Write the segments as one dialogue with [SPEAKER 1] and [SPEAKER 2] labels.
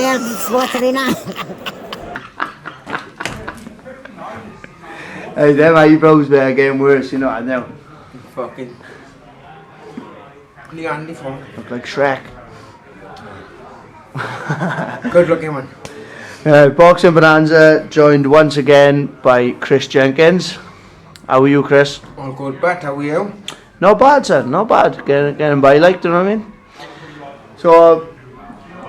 [SPEAKER 1] girl slaughtering her.
[SPEAKER 2] Hey, them eyebrows were getting worse, you know what I know.
[SPEAKER 3] Fucking Leandy for
[SPEAKER 2] Look like Shrek.
[SPEAKER 3] good looking one.
[SPEAKER 2] Boxing Bonanza joined once again by Chris Jenkins. How are you, Chris?
[SPEAKER 3] All good, but how are you?
[SPEAKER 2] Not bad, sir. Not bad. Getting by, like, you know what I mean? So,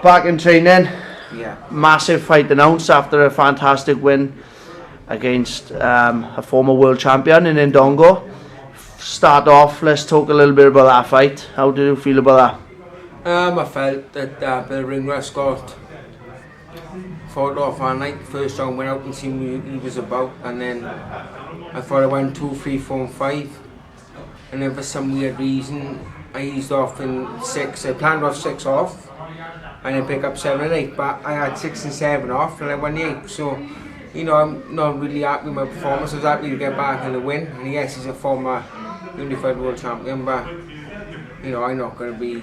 [SPEAKER 2] back in training.
[SPEAKER 3] Yeah.
[SPEAKER 2] Massive fight announced after a fantastic win against a former world champion in Ndongo. Start off, let's talk a little bit about that fight. How do you feel about that?
[SPEAKER 3] I felt that the ring rust got fought off our night. First round went out and seen what he was about, and then I thought I went 2, 3, 4 and 5, and then for some weird reason I eased off in 6. I planned off 6 off and then pick up 7 and 8, but I had 6 and 7 off and I won the 8. So, you know, I'm not really happy with my performance. I was happy to get back and win, and yes, he's a former unified world champion, but you know, I'm not going to be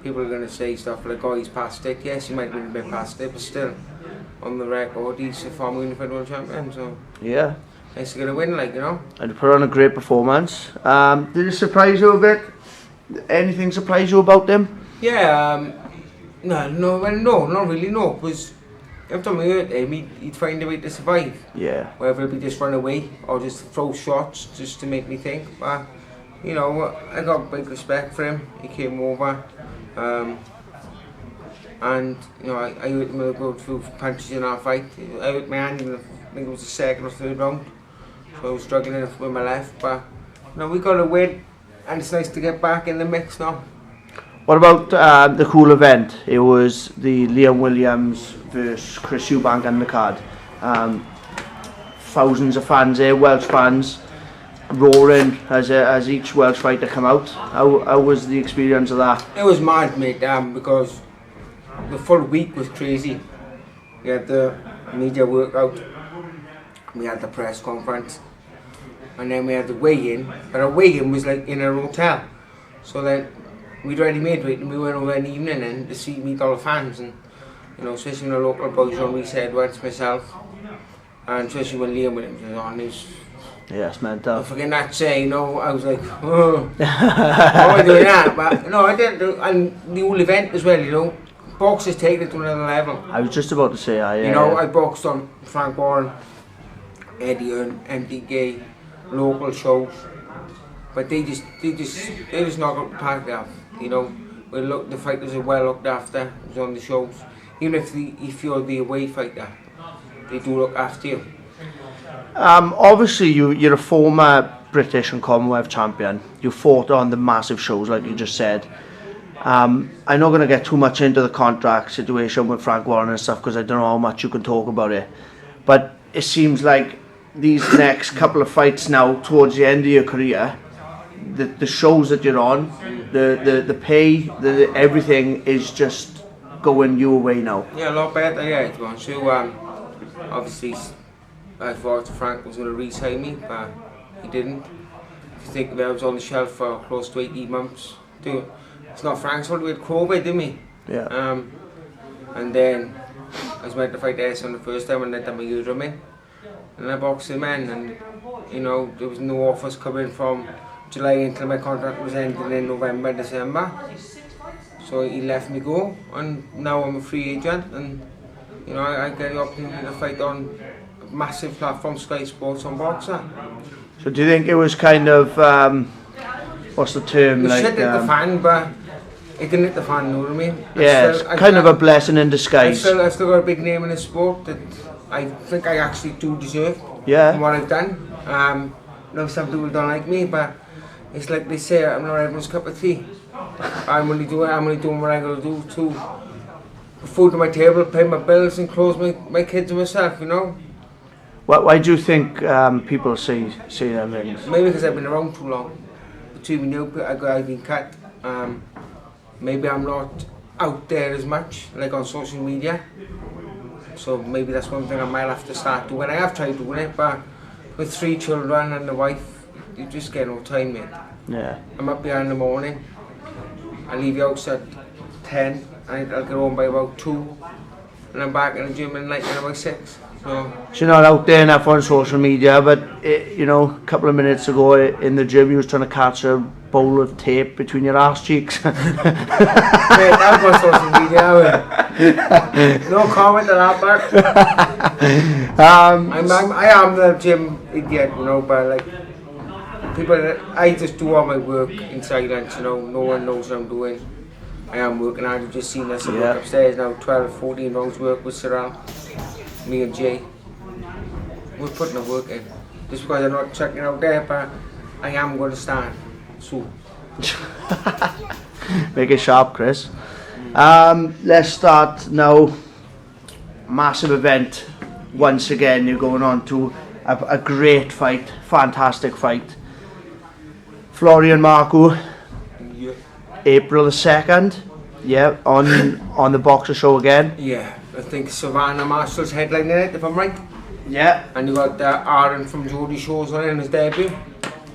[SPEAKER 3] people are going to say stuff like, oh, he's past it. Yes, he might be a bit past it, but still, on the record, he's a former unified world champion, so
[SPEAKER 2] Yeah.
[SPEAKER 3] nice to get a win, like, you know.
[SPEAKER 2] And put on a great performance. Did it surprise you a bit? Anything surprise you about them?
[SPEAKER 3] Yeah, no, not really, no, because every time I hurt him, he'd find a way to survive.
[SPEAKER 2] Yeah.
[SPEAKER 3] Whether it be just run away or just throw shots just to make me think. But, you know, I got big respect for him. He came over. And, you know, I hurt him go through punches in our fight. I hurt my hand in I think it was the 2nd or 3rd round. So I was struggling with my left. But, you know, we got a win. And it's nice to get back in the mix now.
[SPEAKER 2] What about the cool event? It was the Liam Williams versus Chris Eubank undercard. Thousands of fans there, Welsh fans, roaring as each Welsh fighter come out. How was the experience of that?
[SPEAKER 3] It was mad, mate, because the full week was crazy. We had the media workout, we had the press conference, and then we had the weigh-in. But our weigh-in was like in a hotel. So then we'd already made weight and we went over in the evening and to meet all the fans, and you know, especially when the local boys on Reese Edwards, myself, and especially when Liam Williams was on his.
[SPEAKER 2] Yes, mental.
[SPEAKER 3] I forget that say, you know, I was like, oh, how am I doing that? But no, I didn't do, and the whole event as well, you know, boxers take it to another level.
[SPEAKER 2] I was just about to say,
[SPEAKER 3] you know, I boxed on Frank Warren, Eddie Earn, MD Gay, local shows, but they just knock up the park there. You know, the fighters are well looked after. It was on the shows. Even if you're the away fighter, they do look after you.
[SPEAKER 2] Obviously, you're a former British and Commonwealth champion. You fought on the massive shows, like you just said. I'm not going to get too much into the contract situation with Frank Warren and stuff because I don't know how much you can talk about it. But it seems like these next couple of fights now, towards the end of your career, the shows that you're on, the pay, everything is just going your way now.
[SPEAKER 3] Yeah, a lot better. Yeah, it's going to. Obviously, I thought Frank was going to re-sign me, but he didn't. If you think about it, I was on the shelf for close to 18 months. It's not Frank's fault. We had COVID, didn't we?
[SPEAKER 2] Yeah.
[SPEAKER 3] And then I was meant to fight S on the first time, and then my year me, and I boxed him in, and you know there was no offers coming from July until my contract was ending in November, December. So he let me go, and now I'm a free agent, and you know I get the opportunity to fight on a massive platform, Sky Sports on Boxer.
[SPEAKER 2] So do you think it was kind of what's the term?
[SPEAKER 3] It
[SPEAKER 2] like
[SPEAKER 3] shit hit the fan, but it didn't hit the fan. You know what I mean?
[SPEAKER 2] Yeah, it's kind of a blessing in disguise.
[SPEAKER 3] I've still got a big name in the sport that I think I actually do deserve.
[SPEAKER 2] Yeah.
[SPEAKER 3] For what I've done. You know, some people don't like me, but it's like they say, I'm not everyone's cup of tea. I'm only doing what I gotta do to put food on my table, pay my bills, and clothe my kids and myself. You know.
[SPEAKER 2] Why do you think people say them things?
[SPEAKER 3] Maybe because I've been around too long. Between new people, I've been cut. Maybe I'm not out there as much, like on social media. So maybe that's one thing I might have to start doing. I have tried doing it, but with 3 children and a wife, you just get no time, mate.
[SPEAKER 2] Yeah.
[SPEAKER 3] I'm up here in the morning. I leave the house at 10, and I'll get home by about 2, and I'm back in the gym in like about 6. So
[SPEAKER 2] you're not out there enough on social media, but you know, a couple of minutes ago in the gym, you was trying to catch a bowl of tape between your arse cheeks.
[SPEAKER 3] Mate, that's on social media. No comment on that, but I am the gym idiot, you know, but like I just do all my work in silence, you know, no one knows what I'm doing. I am working hard. You've just seen us work upstairs now, 12, 14 rounds work with Cyril, me and Jay. We're putting the work in. Just because I'm not checking out there, but I am going to stand soon.
[SPEAKER 2] Make it sharp, Chris. Let's start now. Massive event. Once again, you're going on to a great fight, fantastic fight. Florian Marku,
[SPEAKER 3] Yeah.
[SPEAKER 2] April the 2nd, yeah, on the Boxer Show again.
[SPEAKER 3] Yeah, I think Savannah Marshall's headlining it, if I'm right.
[SPEAKER 2] Yeah.
[SPEAKER 3] And you got Aaron from Jody Show's on in his debut.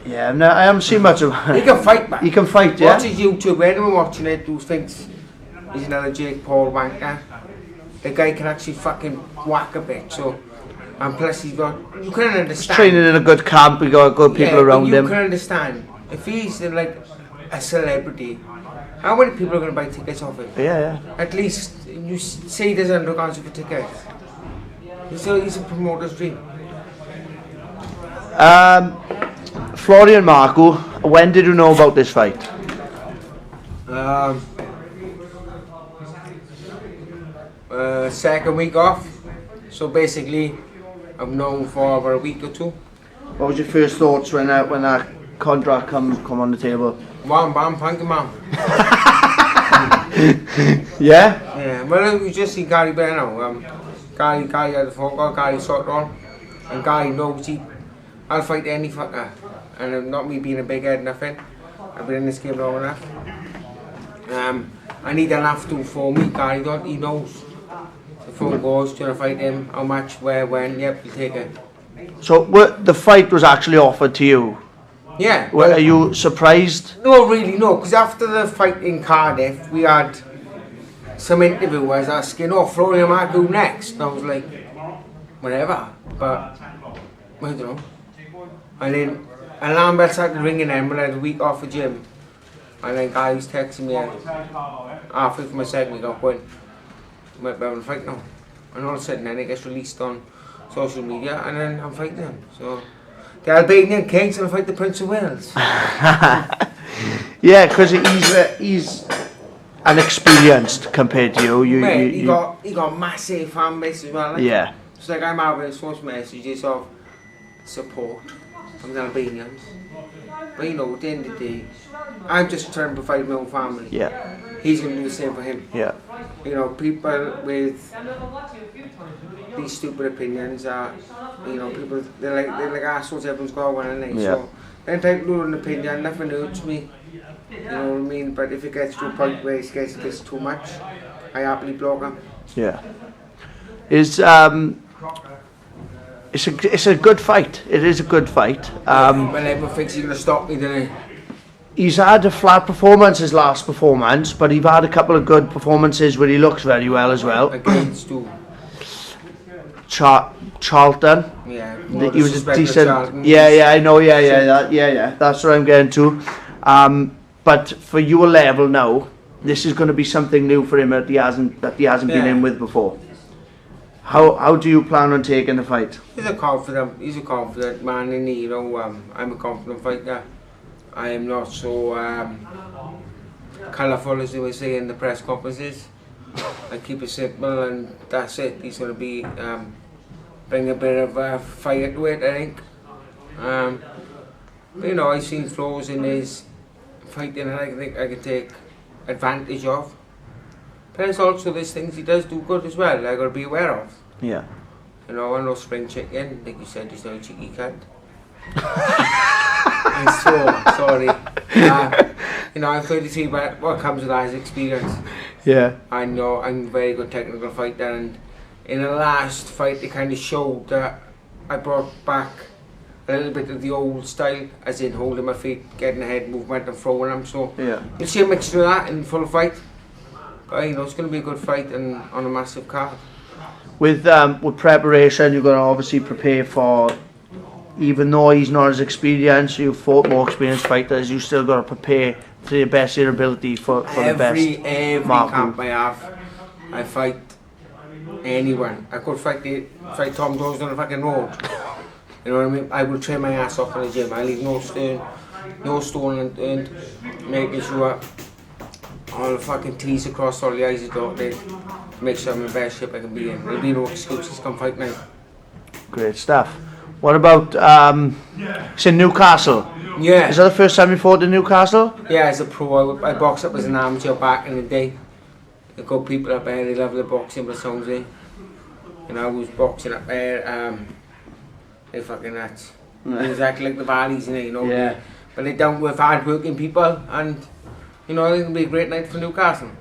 [SPEAKER 2] Yeah, no, I haven't seen much of
[SPEAKER 3] He can fight, man.
[SPEAKER 2] He can fight, yeah.
[SPEAKER 3] Watch his YouTube, anyone watching it who thinks he's another Jake Paul wanker. The guy can actually fucking whack a bit, so. And plus he's got, you can understand.
[SPEAKER 2] He's training in a good camp, we got good people around him.
[SPEAKER 3] You can understand, if he's like a celebrity, how many people are going to buy tickets off him?
[SPEAKER 2] Yeah.
[SPEAKER 3] At least, you say he doesn't look answer for tickets. He's a promoter's dream.
[SPEAKER 2] Florian Marku, when did you know about this fight?
[SPEAKER 3] Second week off. So basically, I've known for about a week or 2.
[SPEAKER 2] What was your first thoughts when that contract come on the table?
[SPEAKER 3] Bam, bam, thank you, ma'am.
[SPEAKER 2] Yeah?
[SPEAKER 3] Yeah, well, we just see Gary Bear now. Gary had the phone call, Gary sorted on. And Gary knows I'll fight any fucker. And not me being a big head, nothing. I've been in this game long enough. I need an have to for me, Gary don't, he knows. The phone goes, trying to fight him, how much, where, when, yep, we'll take it.
[SPEAKER 2] So the fight was actually offered to you?
[SPEAKER 3] Yeah.
[SPEAKER 2] Well, are you surprised?
[SPEAKER 3] No, really, no, because after the fight in Cardiff, we had some interviewers asking, oh, Florian Marku next. And I was like, whatever, but I don't know. And then alarm bell started ringing then when I had a week off the gym. And then guys texting me halfway through my second week off going, might be having a fight now. And all of a sudden then it gets released on social media and then I'm fighting him. So the Albanian King's gonna fight the Prince of Wales.
[SPEAKER 2] Yeah, because he's unexperienced compared to you.
[SPEAKER 3] Mate, he got massive fan base as well. Like.
[SPEAKER 2] Yeah.
[SPEAKER 3] It's like I'm having such messages of support from the Albanians. But you know, at the end of the day, I'm just trying to provide my own family.
[SPEAKER 2] Yeah.
[SPEAKER 3] He's going to do the same for him.
[SPEAKER 2] Yeah.
[SPEAKER 3] You know, people with these stupid opinions are, you know, people, they're like assholes, everyone's got one, and
[SPEAKER 2] Yeah.
[SPEAKER 3] so they're entitled to an opinion, nothing hurts me. You know what I mean? But if it gets to a point where it gets this too much, I happily block him.
[SPEAKER 2] Yeah. It's a good fight. It is a good fight.
[SPEAKER 3] Well, everyone thinks he's going to stop me, doesn't he?
[SPEAKER 2] He's had a flat performance his last performance, but he's had a couple of good performances where he looks very well as well.
[SPEAKER 3] Against who?
[SPEAKER 2] Charlton.
[SPEAKER 3] Yeah.
[SPEAKER 2] He was a decent. Yeah, I know. Yeah. That's what I'm getting to. But for your level now, this is going to be something new for him that he hasn't been in with before. How do you plan on taking the fight?
[SPEAKER 3] He's a confident man, and you know, I'm a confident fighter. I am not so colourful as they would say in the press conferences. I keep it simple, and that's it. He's going to be bring a bit of fire to it, I think. But, you know, I've seen flaws in his fighting, and I think I can take advantage of. But there's also these things he does do good as well. I got to be aware of.
[SPEAKER 2] Yeah.
[SPEAKER 3] You know, I'm no spring chicken, like you said, he's not a cheeky cunt. I'm so sorry. You know, I'm 33, but what comes with that is experience.
[SPEAKER 2] Yeah.
[SPEAKER 3] I know I'm a very good technical fighter, and in the last fight, it kind of showed that I brought back a little bit of the old style, as in holding my feet, getting a head movement, and throwing them. So
[SPEAKER 2] Yeah.
[SPEAKER 3] you'll see a mixture of that in full fight. But you know, it's going to be a good fight and on a massive card.
[SPEAKER 2] With preparation, you're going to obviously prepare for. Even though he's not as experienced, you've fought more experienced fighters. You still got to prepare to your best of your ability for the best.
[SPEAKER 3] Every
[SPEAKER 2] Marku.
[SPEAKER 3] camp I have, I fight anyone. I could fight Tom Jones on the fucking road. You know what I mean? I will train my ass off in the gym. I leave no stone unturned, making sure all the fucking T's across, all the I's are dotted, to make sure I'm in the best shape I can be in. There'll be no excuses come fight night.
[SPEAKER 2] Great stuff. What about it's in Newcastle?
[SPEAKER 3] Yeah.
[SPEAKER 2] Is that the first time you fought in Newcastle?
[SPEAKER 3] Yeah, as a pro, I boxed up as an amateur back in the day. The good people up there, they love the boxing, but sounds there. And I was boxing up there, they fucking nuts. It was exactly like the valleys, you know.
[SPEAKER 2] Yeah.
[SPEAKER 3] But they're down with hard working people, and you know, it's gonna be a great night for Newcastle.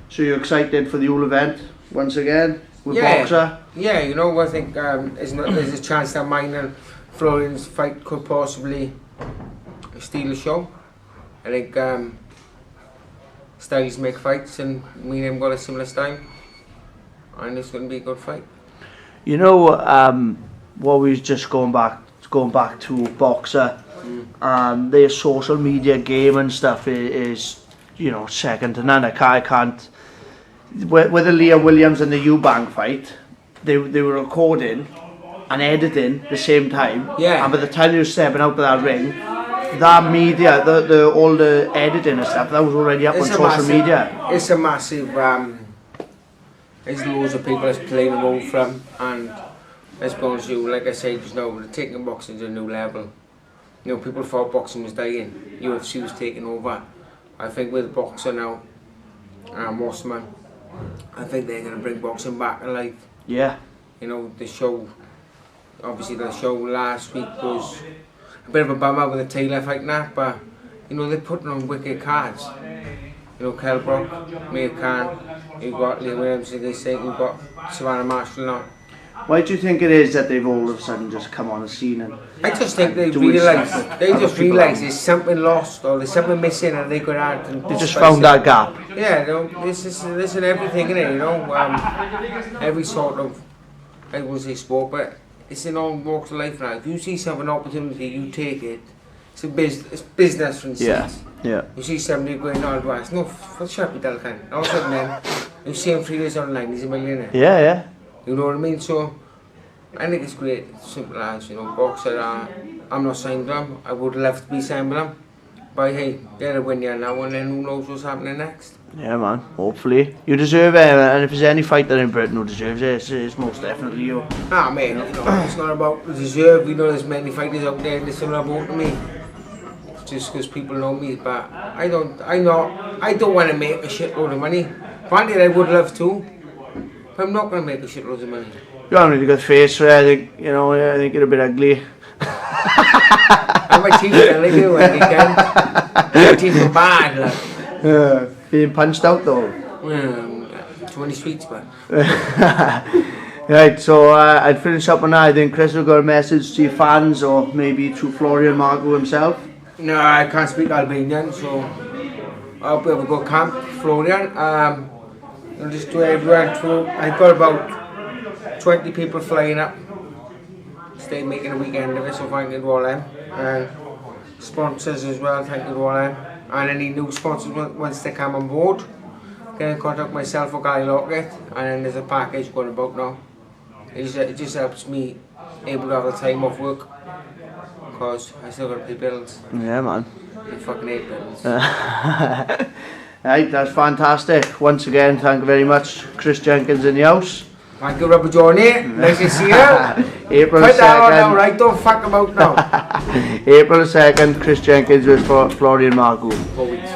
[SPEAKER 2] So you're excited for the whole event once again with Boxer?
[SPEAKER 3] Yeah, you know, I think there's a chance that mine and Florian's fight could possibly steal the show. I think styles make fights, and me and him got a similar style, and it's going to be a good fight.
[SPEAKER 2] You know, what we was just going back to Boxer. Their social media game and stuff is you know, second to none. I can't. With the Liam Williams and the Eubank fight, they were recording and editing the same time.
[SPEAKER 3] Yeah.
[SPEAKER 2] And by the time they were stepping out of that ring, that media, all the editing and stuff, that was already up on social media.
[SPEAKER 3] It's a massive. There's loads of people that's playing a role from, and let's be honest with you, like I said just now, they're taking boxing to a new level. You know, people thought boxing was dying, UFC was taking over. I think with Boxer now, Mossman, I think they're going to bring boxing back alive.
[SPEAKER 2] Yeah.
[SPEAKER 3] You know, the show last week was a bit of a bummer with the Taylor fight now, but you know, they're putting on wicked cards. You know, Kell Brook, Mir Khan, you've got Liam Williams, you've got Savannah Marshall now.
[SPEAKER 2] Why do you think it is that they've all of a sudden just come on the scene? And
[SPEAKER 3] I just think they realise there's something lost or there's something missing, and they could add.
[SPEAKER 2] They just found that gap.
[SPEAKER 3] Yeah, you know, this is everything in it. You know, every sort of, I wouldn't say sport, but it's in all walks of life now. If you see something opportunity, you take it. It's business, for instance.
[SPEAKER 2] Yeah.
[SPEAKER 3] You see somebody going on advice. No, shut up, Dalkan. All of a sudden, then you see him 3 days online. He's a millionaire.
[SPEAKER 2] Yeah.
[SPEAKER 3] You know what I mean? So I think it's great. Simple as, you know, Boxer. I'm not signed to them. I would love to be signed with them. But hey, they're a winner now, and then who knows what's happening next.
[SPEAKER 2] Yeah, man. Hopefully. You deserve it, and if there's any fighter in Britain who deserves it, it's most definitely you.
[SPEAKER 3] Ah, man, you know, it's not about deserve. We know there's many fighters out there, and it's not about me. It's just because people know me, but I don't want to make a shitload of money. Granted, I would love to, but I'm not going to make a shitload of money.
[SPEAKER 2] You haven't really got face for it. I think, you know, I think you're a bit ugly.
[SPEAKER 3] And my teeth are like you when you can. My teeth are bad, like.
[SPEAKER 2] Being punched out though.
[SPEAKER 3] Too many sweets, man.
[SPEAKER 2] Right, so I'd finish up on that. I think Chris will got a message to your fans, or maybe to Florian Marku himself.
[SPEAKER 3] No, I can't speak Albanian, so I hope we have a good camp, Florian. I'll just do everyone through. I've got about 20 people flying up. Stay making a weekend of it, so thank you to all them. And sponsors as well, thank you to all them. And any new sponsors once they come on board, get in contact with myself or Guy Lockett, and then there's a package going about now. It just helps me able to have the time off work, because I still got to pay bills.
[SPEAKER 2] Yeah, man.
[SPEAKER 3] I fucking hate bills.
[SPEAKER 2] Right, that's fantastic. Once again, thank you very much, Chris Jenkins in the house.
[SPEAKER 3] Thank you, Robert Johnny. Nice to see you.
[SPEAKER 2] April
[SPEAKER 3] Put that on
[SPEAKER 2] 2nd.
[SPEAKER 3] now, right? Don't fuck about now.
[SPEAKER 2] April 2nd, Chris Jenkins with Florian Marku.
[SPEAKER 3] 4 weeks.